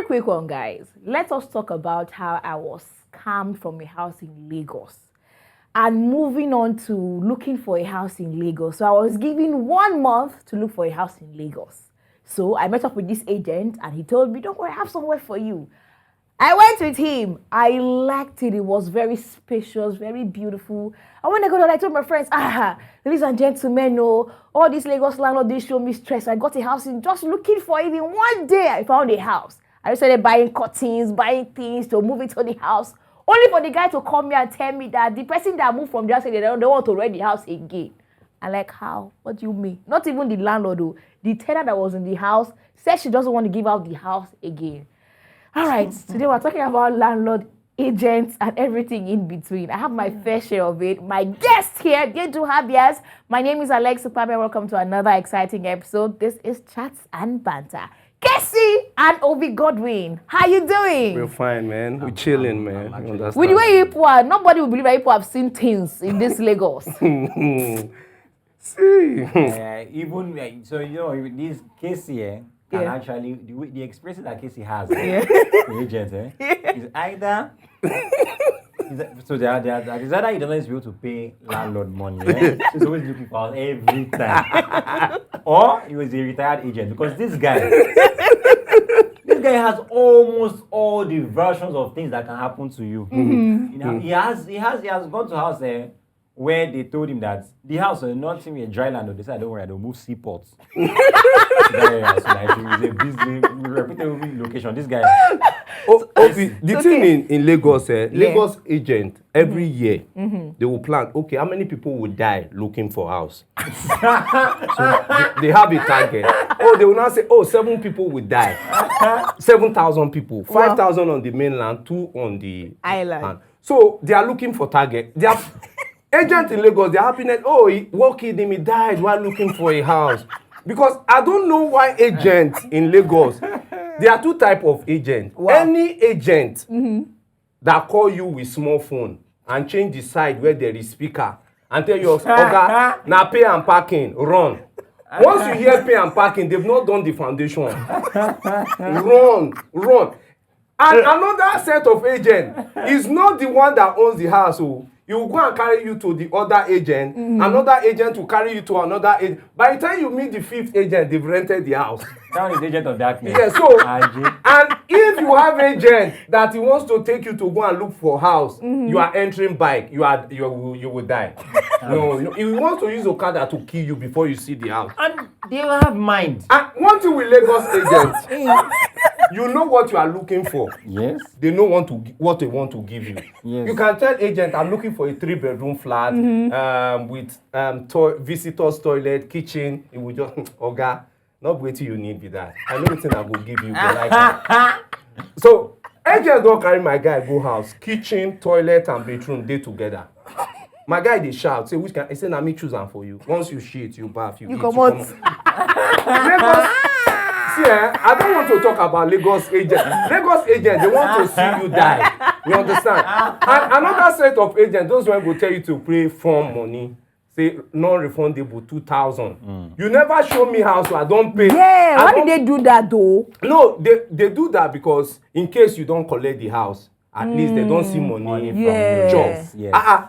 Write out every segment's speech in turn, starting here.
quick one, guys. Let us talk about how I was scammed from a house in Lagos. And moving on to looking for a house in Lagos. So I was given 1 month to look for a house in Lagos. So I met up with this agent and he told me, don't worry, I have somewhere for you. I went with him. I liked it. It was very spacious, very beautiful. And when I got there, I told my friends, ladies and gentlemen, no, all these Lagos landlords, they show me stress. I got a house in just looking for it. In 1 day, I found a house. I started buying curtains, buying things to move into the house. Only for the guy to come here and tell me that the person that moved from the house, they don't want to rent the house again. I'm like, how? What do you mean? Not even the landlord, though. The tenant that was in the house said she doesn't want to give out the house again. All right, today we're talking about landlord, agents, and everything in between. I have my fair share of it. My guests here, they do have theirs. My name is ALEXIS. Welcome to another exciting episode. This is Chats and Banter. KAYCEE and OVY GODWIN. How you doing? We're fine, man. We're chilling, man. You understand? With the way people are, nobody will believe that people have seen things in this Lagos. See. Even so, you know, this KAYCEE can actually the experience that KAYCEE has, the agent, is either. So there is either he doesn't be able to pay landlord money. He's always looking for us every time, or he was a retired agent because this guy has almost all the versions of things that can happen to you. You know, he has gone to a house where they told him that the house was not even a dry land. They said, don't worry, they'll move seaports. So like, it was a busy, reputable location. This guy. The thing in Lagos, Lagos agent, every year, they will plan, okay, how many people will die looking for house? So they have a target. They will now say, 7 people will die. 7,000 people. 5,000 on the mainland, 2 on the island. So they are looking for target. They are agent in Lagos, their happiness, he walking him, he died while looking for a house. Because I don't know why agents in Lagos, there are 2 types of agents. Wow. Any agent that call you with small phone and change the side where there is speaker and tell you, okay, now pay and parking, run. Once you hear pay and parking, they've not done the foundation. Run. And another set of agent is not the one that owns the house. He will go and carry you to the other agent. Another agent will carry you to another agent. By the time you meet the 5th agent, they've rented the house. That is agent of darkness. Yeah, so, and if you have agent that he wants to take you to go and look for house, you are entering bike, you will die. No, he wants to use Okada to kill you before you see the house. And they will have mind. And one thing with Lagos agents, you know what you are looking for. Yes. They know what they want to give you. Yes. You can tell agent, I'm looking for a 3-bedroom flat with visitors toilet, kitchen. It will just not waiting you need be that. I know everything I will give you. So agent don't carry my guy go house, kitchen, toilet, and bedroom they together. My guy they shout, say which can I say na me choose am for you. Once you shit, you bath, you eat, come out. Lagos, see, I don't want to talk about Lagos agents. Lagos agents, they want to see you die. You understand? And another set of agents, those ones will tell you to pay form money. Say non-refundable 2,000. You never show me house, so I don't pay. Yeah, why did they do that though? No, they do that because in case you don't collect the house, at least they don't see money from your job.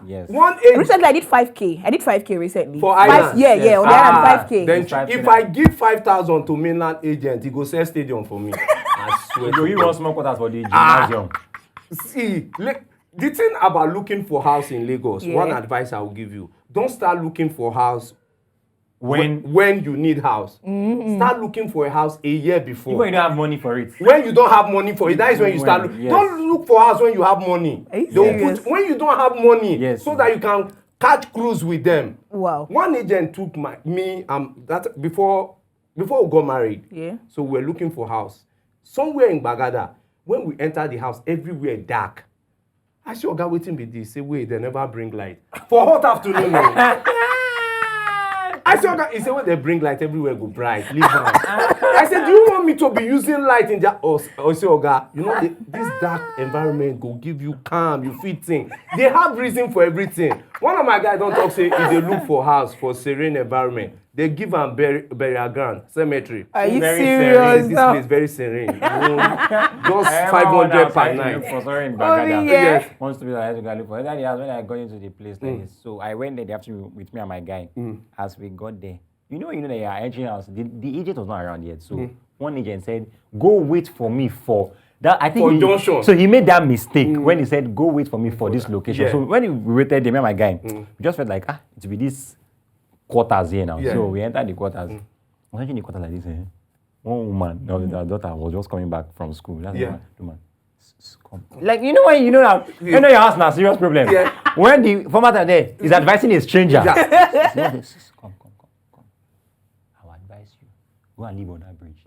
Yes. Recently, I did 5K. I did 5K recently. For islands? Yeah, on the island, 5K. Then if I give 5,000 to mainland agent, he go sell stadium for me. I swear. You want small quarters for the gymnasium. See, the thing about looking for house in Lagos, one advice I will give you, don't start looking for house when you need house. Start looking for a house a year before. When you don't have money for it. When you don't have money for it, that is when you start looking. Yes. Don't look for house when you have money. They will put when you don't have money, so that you can catch cruise with them. Wow. One agent took me that before we got married. Yeah. So we were looking for house somewhere in Bagada. When we enter the house, everywhere dark. I see Oga waiting with this. Say wait, they never bring light for hot afternoon. I said, he said, when they bring light, everywhere go bright. Leave out. I said, do you want me to be using light in that? I say, Oga, you know, this dark environment go give you calm, you feel thing. They have reason for everything. One of my guys don't talk, say, if they look for house, for serene environment, They give am burial ground, cemetery. Are you Very serious? This now? place very serene. Just 500 per night. Sorry, in Oh, Bagada. yeah. Wants to be like, I look for. That year when I got into the place like this. So I went there after with me and my guy. As we got there, you know that you are entering house. The agent was not around yet. So one agent said, "Go wait for me for." That I think For junction. So he made that mistake when he said, "Go wait for me for this location." Yeah. So when we waited there, me and my guy, we just felt like it will be this quarters here now. Yeah. So we entered the quarters. I was entering the quarters like this. One woman, her daughter was just coming back from school. That's the woman. Come. Like you know when you know that you know your house now serious problem. Yeah. When the formatter there is advising a stranger. Come. I will advise you. Go and live on that bridge.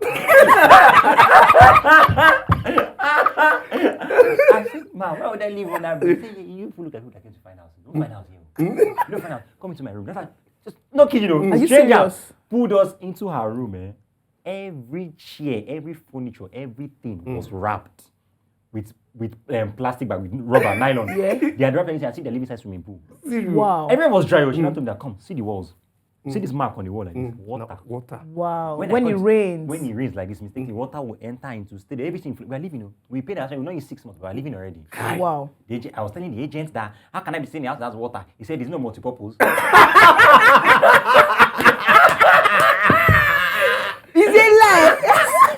I said, man, why would I live on that bridge? Say, you look at who that came to find out. Don't find out here. You don't find out. Come into my room. That's like, just no kidding, you know. Are you Stranger serious? pulled us into her room, eh? Every chair, every furniture, everything was wrapped with plastic bag, with rubber, nylon. Yeah. They had wrapped everything. I see the living side swimming pool. Wow. Everyone was dry. She now told me that, come, see the walls. See this mark on the wall like this. Water. Water. Wow. When When I it got- rains. When it rains like this, mistakenly, water will enter into state. Everything. We are living. We paid ourselves. We're not in 6 months. We are living already. Wow. I was telling the agent that how can I be staying in the house that has water? He said there's no multi-purpose. Is it lie?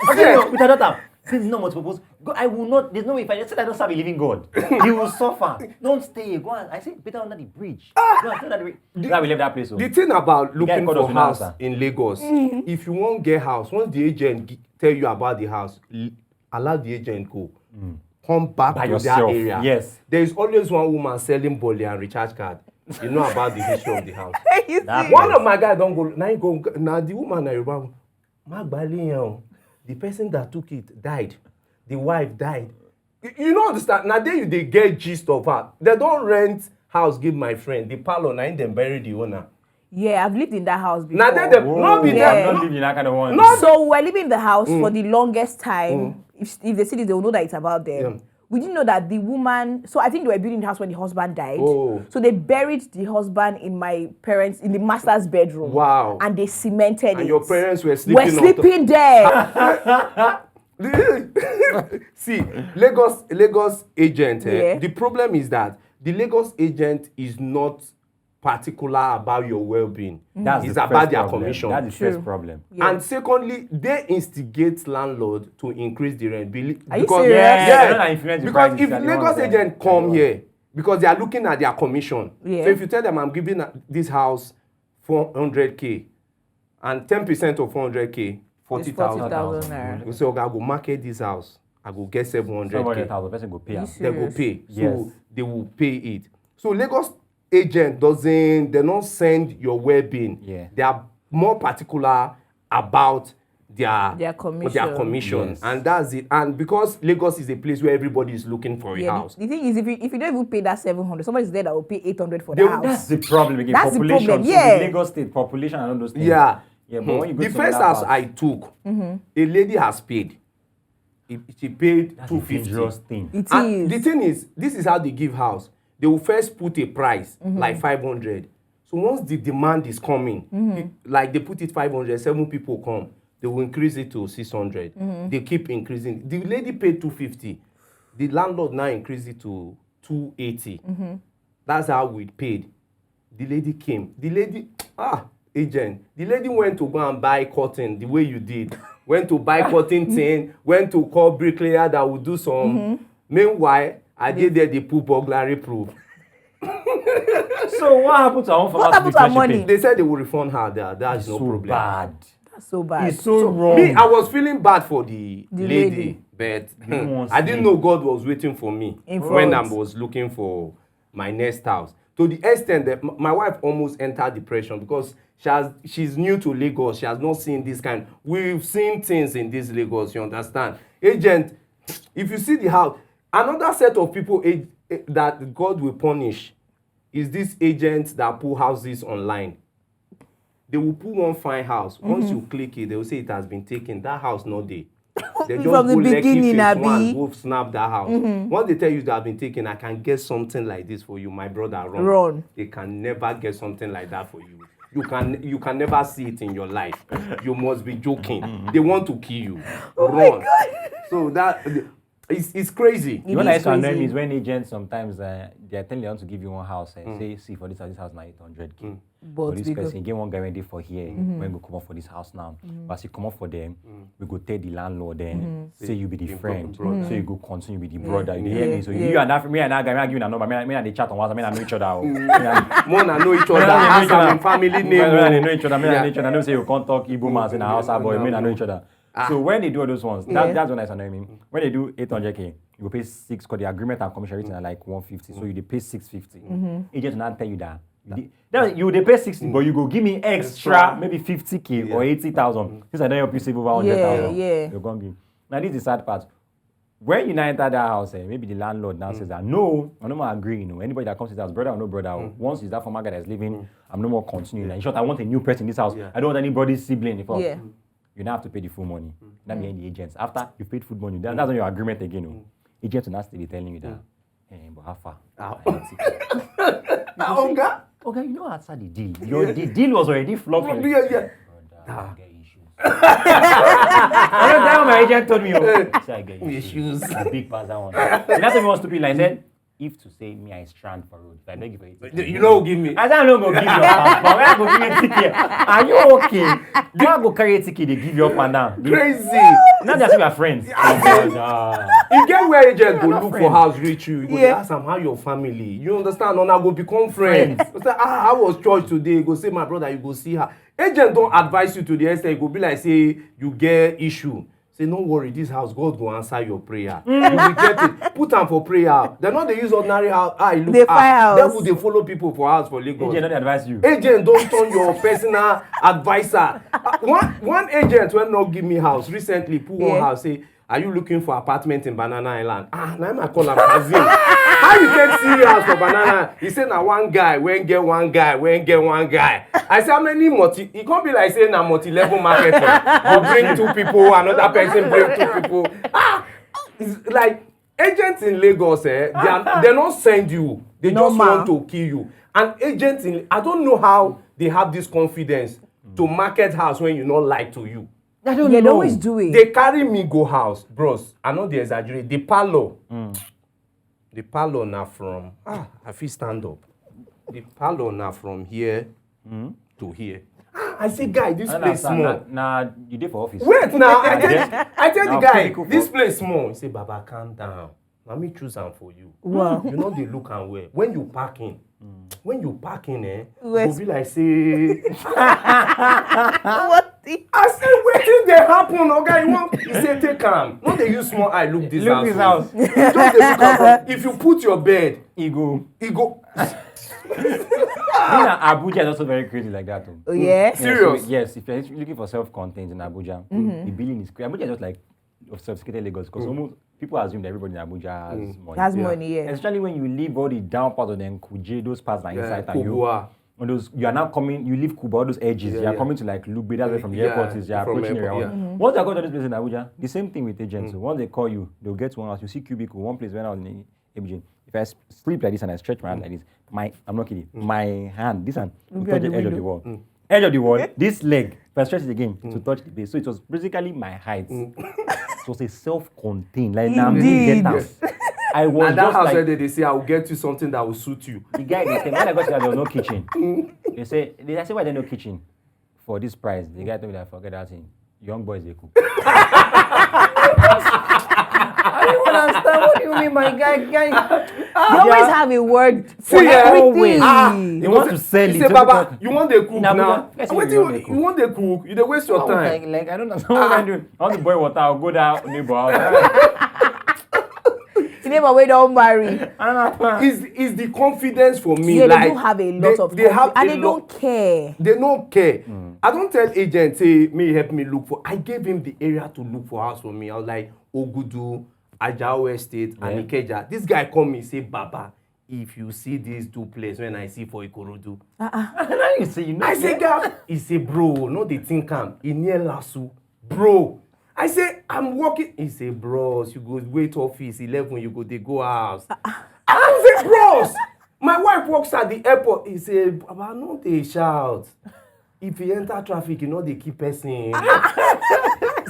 I said, no, with her daughter. There's no multi-purpose. I will not. There's no way. If I said I don't serve a living God, you will suffer. Don't stay. Go on. I said better under the bridge. Go and stay under the bridge. Now we left that place. The thing about looking called us for in house answer. in Lagos, if you won't get house, once the agent tell you about the house, allow the agent go. Come back By to yourself, that area. yes. There is always one woman selling bolly and recharge card. You know about the history of the house. You That see? One of my guys don't go. Now the woman the person that took it died. The wife died. You don't understand. Now they get gist of her. They don't rent house. Give my friend the parlor. Now them bury the owner. Yeah, I've lived in that house before. Now they not be Yeah. there. I'm not living in that kind of one. No. So we're living in the house for the longest time. If they see this, they will know that it's about them. Yeah. We didn't know that the woman. So I think they were building the house when the husband died. Oh. So they buried the husband in my parents in the master's bedroom. Wow. And they cemented it. And your parents were We're sleeping. sleeping there. See, Lagos agent. Yeah. The problem is that the Lagos agent is not particular about your well-being. That's It's the about first their problem. commission. That's the True. first problem. Yeah. And secondly, they instigate landlord to increase the rent. Are you Because, serious? Yeah, they don't influence the because prices, if they're the Lagos ones that- agent they're come the here, because they are looking at their commission. Yeah. So if you tell them I'm giving this house 400K and 10% of 400K, 40,000. 40,000 naira. We say, okay, I go market this house. I go get 700K. 700,000 person go pay. You am. see? They go pay. Yes. So they will pay it. So Lagos agent they don't send your well-being. Yeah. They are more particular about Their commission. Yes. And that's it. And because Lagos is a place where everybody is looking for a Yeah, house. the thing is, if you don't even pay that 700, somebody's there that will pay 800 for They the will- house. That's the problem again. That's the Population. problem, So yeah. the Lagos state population and all those things. Yeah. Yeah, but when you go The to first other house parts, I took, a lady has paid. She paid that's a 250. dangerous thing. It And is. the thing is, this is how they give house. They will first put a price, like 500. So once the demand is coming, like they put it 500, 7 people come, they will increase it to 600. They keep increasing. The lady paid 250. The landlord now increased it to 280. That's how we paid. The lady came. The lady, agent. The lady went to go and buy cotton the way you did. Went to buy cotton tin, went to call bricklayer that would do some. Meanwhile, I did there, they put burglary proof. So what happened to our own What happened to our money? They said they will refund her there. That's no So problem. bad. That's so bad. It's so wrong. Me, I was feeling bad for the lady, lady. but won't I didn't sleep. know God was waiting for me In when I front. was looking for my next house. To the extent that my wife almost entered depression because she's new to Lagos. She has not seen this kind. We've seen things in this Lagos, you understand? Agent, if you see the house, another set of people that God will punish is this agent that pull houses online. They will put one fine house. Once you click it, they will say it has been taken. That house not there. They just From the go Lekki beginning, phase one, Abi. go snap that house. Once they tell you that have been taken, I can get something like this for you, my brother. Run. They can never get something like that for you. you can never see it in your life. You must be joking. They want to kill you. Oh Run. my God. So that it's crazy. You know, like annoy me is when agents sometimes they are telling you want to give you one house and say, see, for this house now 800K. But For this person, get one guarantee for here. When we come up for this house now, but as you come up for them, we go tell the landlord then say you be the friend, so you go continue with the brother. You hear me? So you and that me and that guy, I give you a number. Me and they chat on WhatsApp. Me and know each other. More than know each other. Ask them family name. Me and know each other. Me and know each other. I know say you can't talk Igbo man in a house, boy. Me and know each other. So when they do all those ones, that's when I annoy me. When they do 800K, you go pay 6 because the agreement and commission rating are like 150. So you pay 650. Agent will not tell you that. You they pay 60, but you go give me extra maybe 50K or 80,000. Since I don't help you save over 100,000. You're going to give. Now this is the sad part. When you now enter that house, maybe the landlord now says that no, I'm no more agreeing. Anybody that comes to this house, brother or no brother, once is that former guy that's living, I'm no more continuing. In short, I want a new person in this house. I don't want anybody's sibling. You now have to pay the full money. That means the agents. After you paid full money, that's on your agreement again. Agents will now still be telling you that. But how far? Okay, you know outside the deal. The deal was already flopped. Brother, get issues. That my agent told me, I get issues. A big pass that one. And that's what he wants to be like. Said, if to say me I strand for road, if I beg you for it, you know, give me. I said I'm not gonna give you a passport. Where I go give you a ticket? Are you okay? Do I go carry a ticket? They give you up and down. Crazy. Not just we are friends. You get where agents go look for house reach you. You go ask them how your family. You understand? And I go become friends. You say, I was church today. You go say my brother. You go see her. Agent don't advise you to the extent. You go be like say you get issue. Say, no worry, this house, God will answer your prayer. You will get it. Put them for prayer. They're not they use ordinary house. Look house. They will they follow people for house for Lagos. Agent don't advise you. Agent don't turn your personal advisor. One agent will not give me house recently. Put one house say, are you looking for apartment in Banana Island? Now I call him Kazim. How you take serious for Banana? He said, now one guy, when get one guy, when get one guy. I said, how many multi? It can't be like saying a multi-level marketing. You bring 2 people, another person bring 2 people. It's like agents in Lagos, they don't send you. They just want to kill you. And agents in, I don't know how they have this confidence to market house when you not like to you. I don't know. They always do it. They carry me go house, bros. I know they exaggerate. The parlor now from I feel stand up. The parlor now from here to here. I say, guy, this place small. Nah, you did for office. Wait now, I tell the guy, this place small. He say, Baba, calm down. Let me choose them for you. Wow. You know they look and where. When you parking, you'll be like say. What? I said, wait till they happen, okay? He said, take calm. No, they use small eye, look this house. Look this house. Just they look up. If you put your bed, He go. Abuja is also very crazy like that too. Oh, yeah? Serious? So, yes, if you're looking for self-contained in Abuja, the billing is crazy. Abuja is just like of sophisticated Lagos because almost people assume that everybody in Abuja has money. Has money, yeah. Especially when you leave all the down part of the Kuje, those parts like inside and Kubwa. you are now coming, you leave Kuba, all those edges, you are coming to like Lugbe, that's where from the airport is, you are approaching around. Once you go to this place in Abuja, the same thing with agents. So once they call you, they'll get to one house, you see cubicle, one place when I was in Abidjan. If I sleep like this and I stretch my hand like this, I'm not kidding, my hand, this hand, will touch the edge of the wall. Edge of the wall, this leg, if I stretch it again, to touch the base. So it was basically my height. It was a self-contained, like now I'm get out. I was and that just house like, where they say, I will get you something that will suit you. the guy, they came, when I got there, there was no kitchen. I say, why there's no kitchen? For this price, the guy told me that I forget that thing. Young boys, they cook. I don't understand. What do you mean, my guy? You always have a word for See, everything. They want to sell it. He say, Baba, you want the cook Nah, now? I say, What you do you want the cook? You dey waste your time. Like, I don't know. What I do? I want to boil water. I'll go down neighbor house. The neighbor we don't marry. Is the confidence for me? Yeah, like, they do have a lot of confidence. And they don't care. They don't care. I don't tell agents, say, may help me look for. I gave him the area to look for house for me. I was like, Ogudu, Ajao Estate, and Ikeja. This guy called me, say, Baba, if you see these 2 places when I see for Ikorodu. You say, you know. I say, guy, he say, bro, no they think I'm in near Lasso. Bro. I say, I'm working. He say, bros, you go wait office 11, you go, they go house. I say, bros, my wife works at the airport. He say, Baba, no they shout. if you enter traffic, you know they keep person.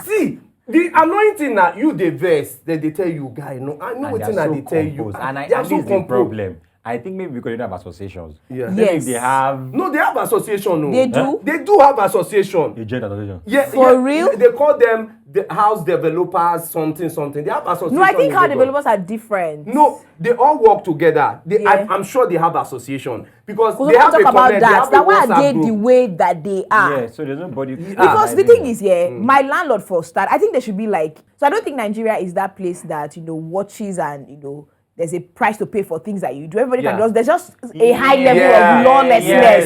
See, the annoying thing that you the vex, then they tell you, guy, no, I know what thing that they tell you. And they are so the problem. I think maybe because they don't have associations. Yeah. Maybe if they have. No, they have association. No. They do? They do have association. Agent association. Yeah. For real? They call them the house developers, something. They have association. No, I think house developers are different. No, they all work together. I'm sure they have association because they have talk a about connect, that. That's why they group. the way that they are. Yeah, so there's nobody. Because the thing is, my landlord for start, I think there should be like. So I don't think Nigeria is that place that watches and there's a price to pay for things that you do. Everybody can just. There's just a high level of lawlessness.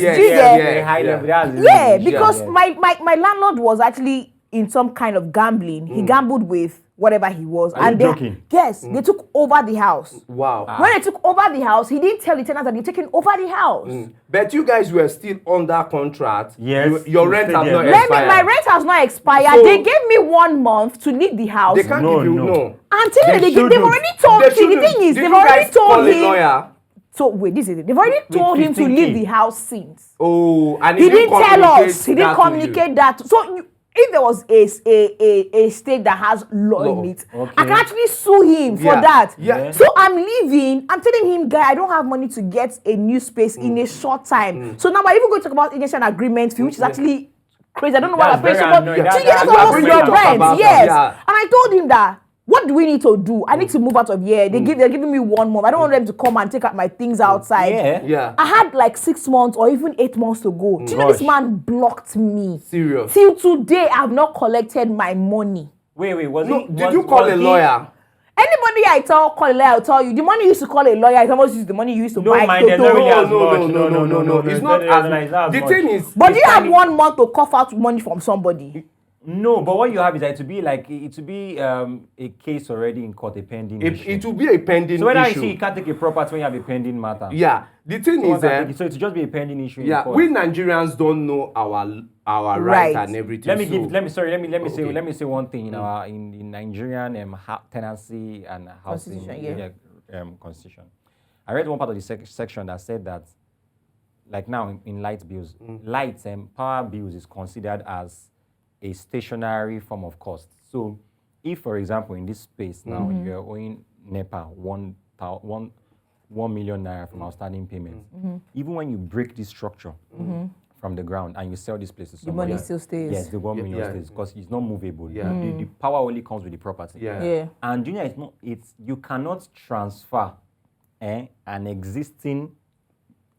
Because my landlord was actually in some kind of gambling. He gambled with whatever he was. Are you joking? Yes, they took over the house. Wow. When they took over the house, he didn't tell the tenants that they're taking over the house. But you guys were still under contract. Yes. Your rent has not My expired. rent has not expired. So, they gave me 1 month to leave the house. They can't give you no. I'm telling you, they've already told him. The thing is, they've already told him. Lawyer? So wait, this is it. They've already told him to 15K. leave the house since. Oh, and He didn't tell us. He didn't that to communicate that. So if there was a state that has law in it, okay. I can actually sue him for that. Yeah. So I'm leaving. I'm telling him, guy, I don't have money to get a new space in a short time. So now we're even going to talk about agency and agreement fee, which is actually crazy. I don't know why I'm paying so much. 2 years almost your rent. Yes. And I told him that. What do we need to do? I need to move out of here. They're giving me 1 month. I don't want them to come and take out my things outside. Yeah. I had like 6 months or even 8 months to go. Do you know this man blocked me? Serious. Till today, I've not collected my money. Wait, Did you call a lawyer? Anybody I call a lawyer, I'll tell you. The money you used to call a lawyer is almost the money you used to buy there's Toto. not really No. It's not as the thing is. But do you have 1 month to cough out money from somebody? No, but what you have is that it to be a case already in court, a pending issue. It will be a pending So when I issue. see you can't take a property when you have a pending matter. Yeah. The thing is so it just be a pending issue. yeah, in court. we Nigerians don't know our rights and everything. Let me say one thing in Nigerian tenancy and housing constitution. I read one part of the section that said that, like now in light bills, lights and power bills is considered as a stationary form of cost. So, if for example in this space now you're owing NEPA 1 million naira from outstanding payments, even when you break this structure from the ground and you sell this place to somebody, the money still stays. Yes, the 1 million stays because it's not movable. Yeah. The power only comes with the property. Yeah. And Junior, you cannot transfer an existing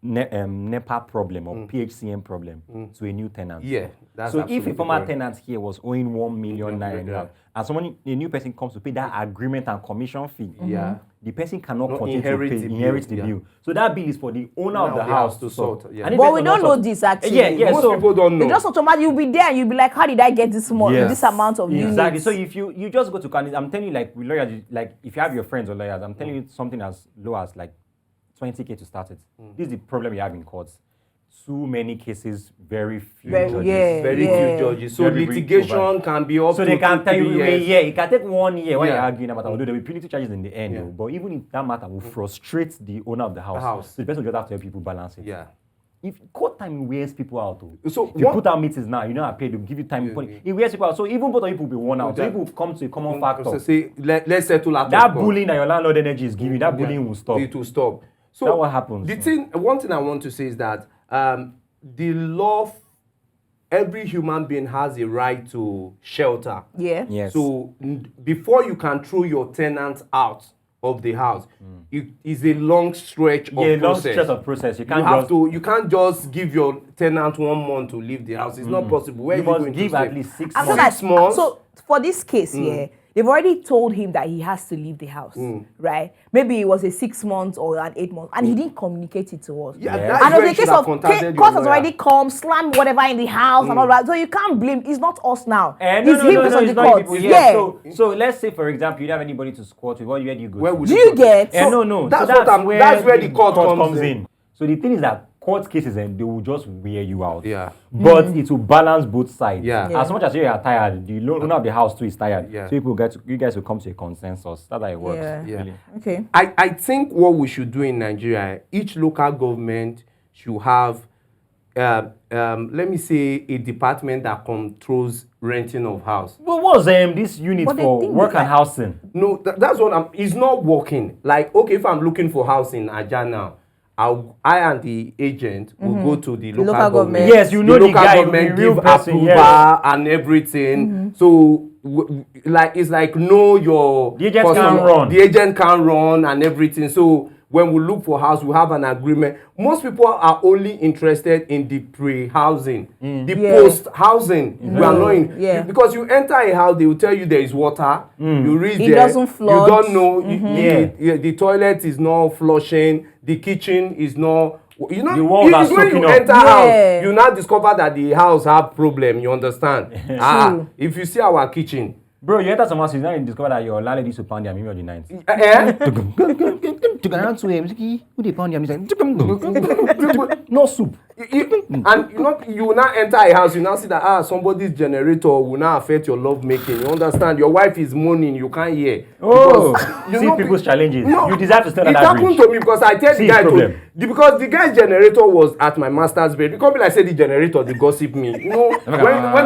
NEPA problem or PHCM problem to a new tenant. Yeah, that's so if a former correct. tenant here was owing 1 million naira, and a new person comes to pay that agreement and commission fee, the person cannot continue to inherit the bill. So that bill is for the owner of the house to sort. Yeah. But we don't know this actually. Most people don't know. They just automatically you'll be there and you'll be like, how did I get this this amount of units? Exactly. So if you just go to I'm telling you, like with lawyers, like if you have your friends or lawyers, I'm telling you something as low as like 20K to start it. This is the problem you have in courts. Too many cases, very few judges. Very few judges. So litigation can be up to 2 they can tell you, years. it can take 1 year when you're arguing about it. Although there will be penalty charges in the end. But even if that matter will frustrate the owner of the house. So the person will just have to help people balance it. Yeah. If court time wears people out, so if you put out meetings now, you know, I pay, they'll give you time. It wears people out. So even both of you will be worn out. So people will come to a common factor. So say, let's settle that bullying that your landlord energy is giving, that bullying will stop. It will stop. So that's what happens. One thing I want to say is that the law, every human being has a right to shelter. Yeah. Yes. So before you can throw your tenants out of the house, it is a long stretch of process. Long stretch of process. You can't just give your tenant 1 month to leave the house. It's not possible. Where you you must going give to at stay? least 6 So months. 6 months. So for this case here, they've already told him that he has to leave the house, right? Maybe it was a 6 months or an 8 months, and he didn't communicate it to us. Yeah, And it was a case of court has already come, slam whatever in the house and all that. So you can't blame. It's not us now. It's him based on the court. Yeah. So let's say, for example, you don't have anybody to squat with. Where do you go? Where would Do you get? No. That's So where the court comes in. So the thing is that court cases and they will just wear you out. Yeah. But it will balance both sides. Yeah. As much as you are tired, the owner of the house too is tired. Yeah. So you guys will come to a consensus. That's how it works. Yeah. Really. Okay. I think what we should do in Nigeria, each local government should have let me say, a department that controls renting of house. What was this unit But for work and housing? No, that's what it's not working. Like, okay, if I'm looking for house in Aja now, I and the agent will go to the local government. Yes, you know the local guy, government the real give person, approval yes. and everything. So, like, it's like know your The agent customer. can run. The agent can run and everything. So when we look for house, we have an agreement. Most people are only interested in the pre-housing, the post-housing. We are knowing because you enter a house, they will tell you there is water. You reach there, doesn't flood. you don't know. The toilet is not flushing. The kitchen is not. You know, the walls are when you up. enter house, you now discover that the house have problem. You understand? If you see our kitchen. Bro, you enter some house, you now discover that your landlady used to pound their meal on the night. No soup. And you will now enter a house, you now see that somebody's generator will now affect your love making. You understand? Your wife is moaning, you can't hear. Oh, you see know, people's challenges. No, you deserve to stand on it that happened bridge. to me because I tell See the guy problem. because the guy's generator was at my master's bed. It can't be like say the generator they gossip me. You know, when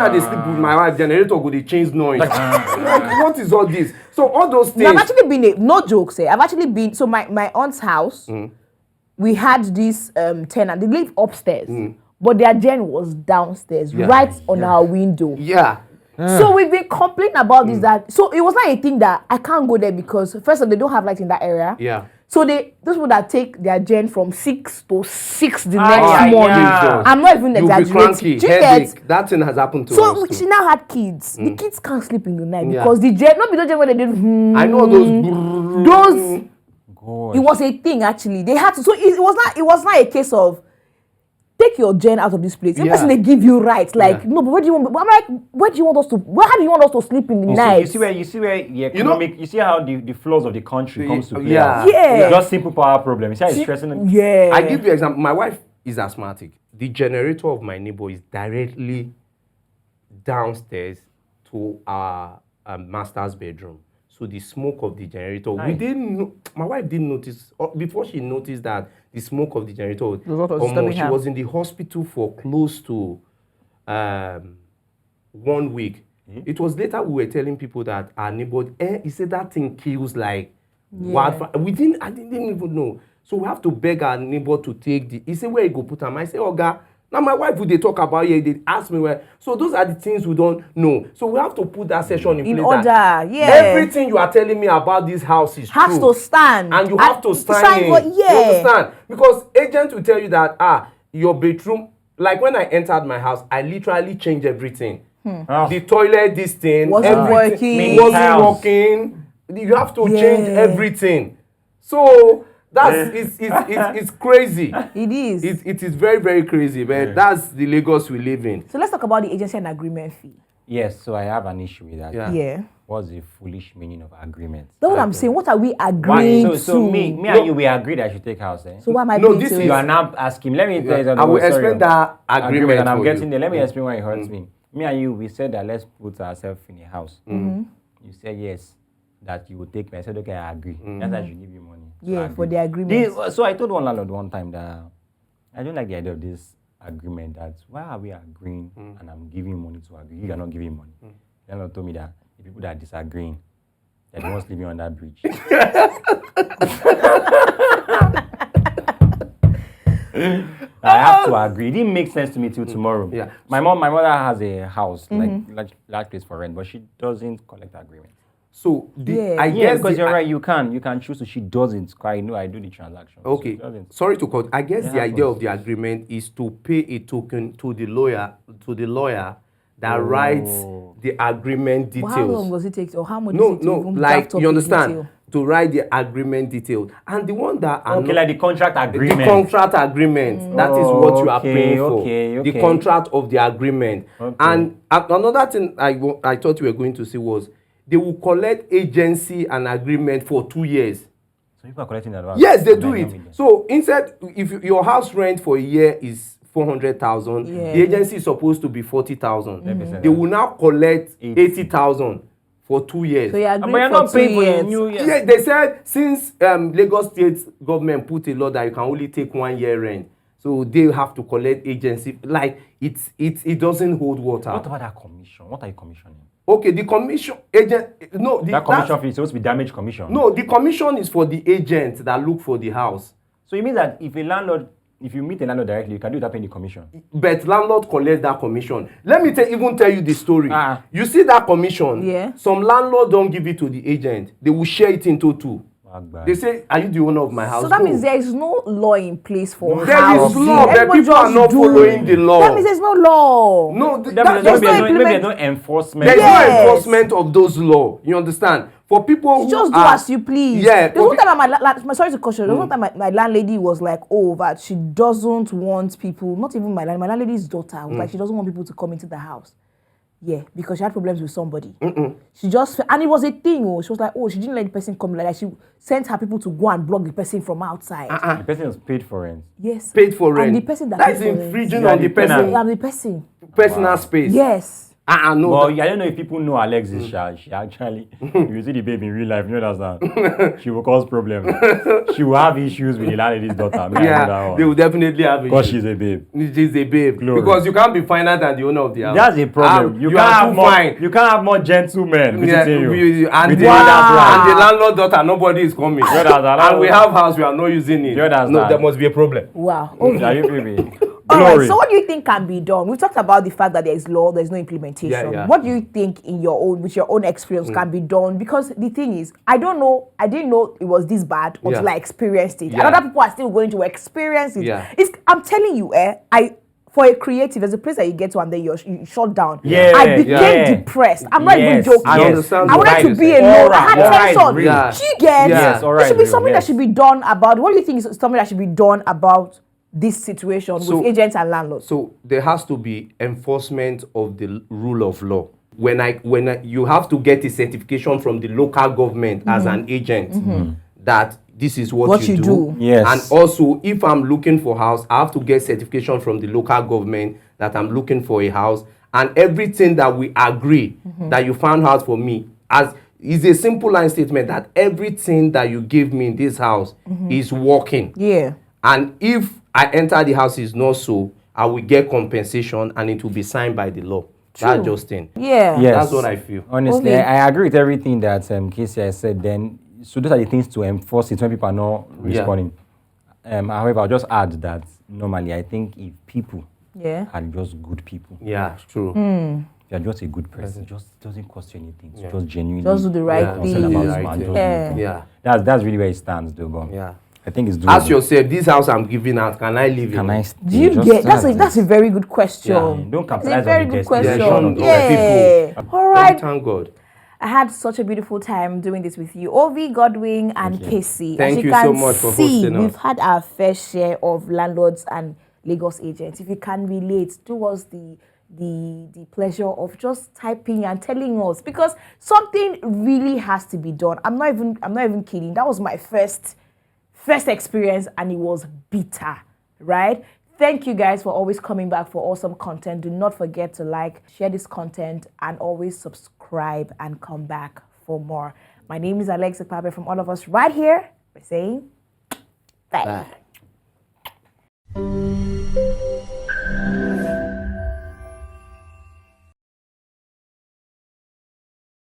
I dey sleep with my wife, generator go dey change noise. Like, what is all this? So all those things. I've actually been no jokes. I've actually been my aunt's house. We had this tenant. They live upstairs, but their gen was downstairs, right on our window. Yeah. So we've been complaining about this. That so it was not a thing that I can't go there because first of all they don't have light in that area. Yeah. So those people that take their gen from 6 to 6 the next morning. Yeah. I'm not even You'll exaggerating. be cranky, Do you headache. get? That thing has happened to us. So too. she now had kids. The kids can't sleep in the night because the gen, not because gen when they did. I know Those. God. It was a thing actually. They had to. So it was not a case of take your gen out of this place. The person they give you rights. Like no, but where do you want? I'm like, where do you want us to? How do you want us to sleep in the night? You see where the economic. You see how the flows of the country comes to play. Yeah. Yeah. Just simple power problem. You see how it's stressing them. Yeah. I give you an example. My wife is asthmatic. The generator of my neighbor is directly downstairs to our master's bedroom. So the smoke of the generator, Nice. My wife didn't notice, before she noticed that the smoke of the generator, she was in the hospital for close to 1 week. It was later we were telling people that our neighbor, he said that thing kills like wildfire. I didn't even know. So we have to beg our neighbor to take he said, where you go put them? I say, Oga, now my wife, would they talk about it, they ask me where. So those are the things we don't know. So we have to put that session in place. Order, Everything you are telling me about this house is has true. to stand. And you have to sign for, You understand? Because agent will tell you that, your bedroom, like when I entered my house, I literally changed everything. The toilet, this thing, wasn't everything wasn't working. You have to change everything. So it's crazy. It is. It is very, very crazy, but that's the Lagos we live in. So let's talk about the agency and agreement fee. Yes, so I have an issue with that. Yeah. What's the foolish meaning of agreement? That's what I'm saying. What are we agreeing to? So me and you, we agreed I should take house. So why am I No, paying this to is- it? You are now asking. Let me tell you something. I will explain that agreement and I'm for getting you. there. Let me explain why it hurts me. Me and you, we said that let's put ourselves in a house. You said yes, that you would take me. I said okay, I agree. That's why I should give you money. So I Yeah, for agreed. the agreement. So I told one landlord one time that I don't like the idea of this agreement. That why are we agreeing and I'm giving money to agree? You are not giving money. The landlord told me that the people that are disagreeing, they're the ones living on that bridge. I have to agree. It didn't make sense to me till tomorrow. Yeah. My mother has a house, like large place for rent, but she doesn't collect agreement. So I Yeah, guess because you're right. You can choose to. She doesn't. I know I do the transaction. Okay, So she doesn't. sorry to cut. I guess It the idea happens. of the agreement is to pay a token to the lawyer that writes the agreement But how long details. does it take, or how much No, does it no, even like draft up you a understand, detail? to write the agreement details, and the one that are Okay, not, like the contract the agreement. contract agreement. That is what you are Okay, paying for. okay. The contract of the agreement. Okay. And another thing I thought you were going to say was they will collect agency and agreement for 2 years. So people are collecting advance. Yes, they And do then it. So instead, if your house rent for a year is 400,000, Yeah. the agency is supposed to be 40,000. Mhm. They will now collect 80,000 for 2 years. So you agree But you're for not 2 paying for years. a new year. Yeah, they said since Lagos State government put a law that you can only take 1 year rent. So they have to collect agency. Like it doesn't hold water. What about that commission? What are you commissioning? Okay, the commission agent. No, That commission fee is supposed to be damage commission. No, the commission is for the agent that look for the house. So you mean that if you meet a landlord directly, you can do that paying the commission? But landlord collect that commission. Let me even tell you the story. You see that commission? Yeah. Some landlord don't give it to the agent. They will share it into two. They say, "Are you the owner of my house?" So that means there is no law in place for there housing. is law, but Everybody people are just not following the law. That means there's no law. No, Maybe there's there's no enforcement. There's Yes. no enforcement of those laws. You understand? For people who Just do are, as you please. Yeah. There's one time sorry to caution. There's one time my landlady was like, "Oh, that she doesn't want people." Not even my landlady's daughter was like, she doesn't want people to come into the house. Yeah, because she had problems with somebody. She just, and it was a thing. Oh, she was like, oh, she didn't let the person come. Like she sent her people to go and block the person from outside. The person was paid for rent. Yes. Paid for rent. And the person that is paid for infringing rent. on the person. I'm the person. Personal space. Yes. No. Well, I don't know if people know Alexis. She actually, if you see the baby in real life, you know that she will cause problems. She will have issues with the landlady's daughter. Yeah, they will definitely have issues. Because she's a babe. She's a babe. Glory. Because you can't be finer than the owner of the house. That's a problem. You can't have more gentlemen visiting you. And the landlord daughter, nobody is coming. And we have house, we are not using it. No, there must be a problem. Wow. Are you baby? All right, so what do you think can be done? We've talked about the fact that there's law, there's no implementation. Yeah. What do you think with your own experience can be done? Because the thing is, I didn't know it was this bad until I experienced it. Yeah. And other people are still going to experience it. Yeah. I'm telling you, for a creative, there's a place that you get to and then you shut down. Yeah, I became depressed. I'm not even joking. I understand. I wanted to be alone. I had tension. Yeah. Do you get? Yes, There should be something that should be done about. What do you think is something that should be done about this situation with agents and landlords? So there has to be enforcement of the rule of law. When you have to get a certification from the local government as an agent that this is what you do. Yes. And also, if I'm looking for a house, I have to get certification from the local government that I'm looking for a house. And everything that we agree that you found out for me as is a simple line statement that everything that you give me in this house is working. Yeah. And if I enter the house is not so, I will get compensation and it will be signed by the law. True. That's just it. Yeah. Yes. That's what I feel. Honestly, Okay. I agree with everything that KAYCEE has said. Then, so those are the things to enforce it when people are not responding. However, I'll just add that normally I think if people are just good people. Yeah, true. You're just a good person. It just doesn't cost you anything. It's Yeah. just genuinely. Just do the right concerned thing. about Yeah, someone, right just thing. do it. Yeah. That's really where it stands, though. But Yeah. I think it's doable. Ask yourself, this house I'm giving out, can I live in? Can I it? stay? Do you Just get have that's a very good question. Yeah. Don't It's capitalize a very on the good destination question. of Yeah. people. All right. Thank God. I had such a beautiful time doing this with you, OVY, GODWIN, and KAYCEE. Thank As you can so much for see, hosting us. we've had our fair share of landlords and Lagos agents. If you can relate, do us the pleasure of just typing and telling us, because something really has to be done. I'm not even kidding. That was my first experience and it was bitter, right? Thank you guys for always coming back for awesome content. Do not forget to like, share this content, and always subscribe and come back for more. My name is ALEXIS from all of us right here. We're saying bye. Bye.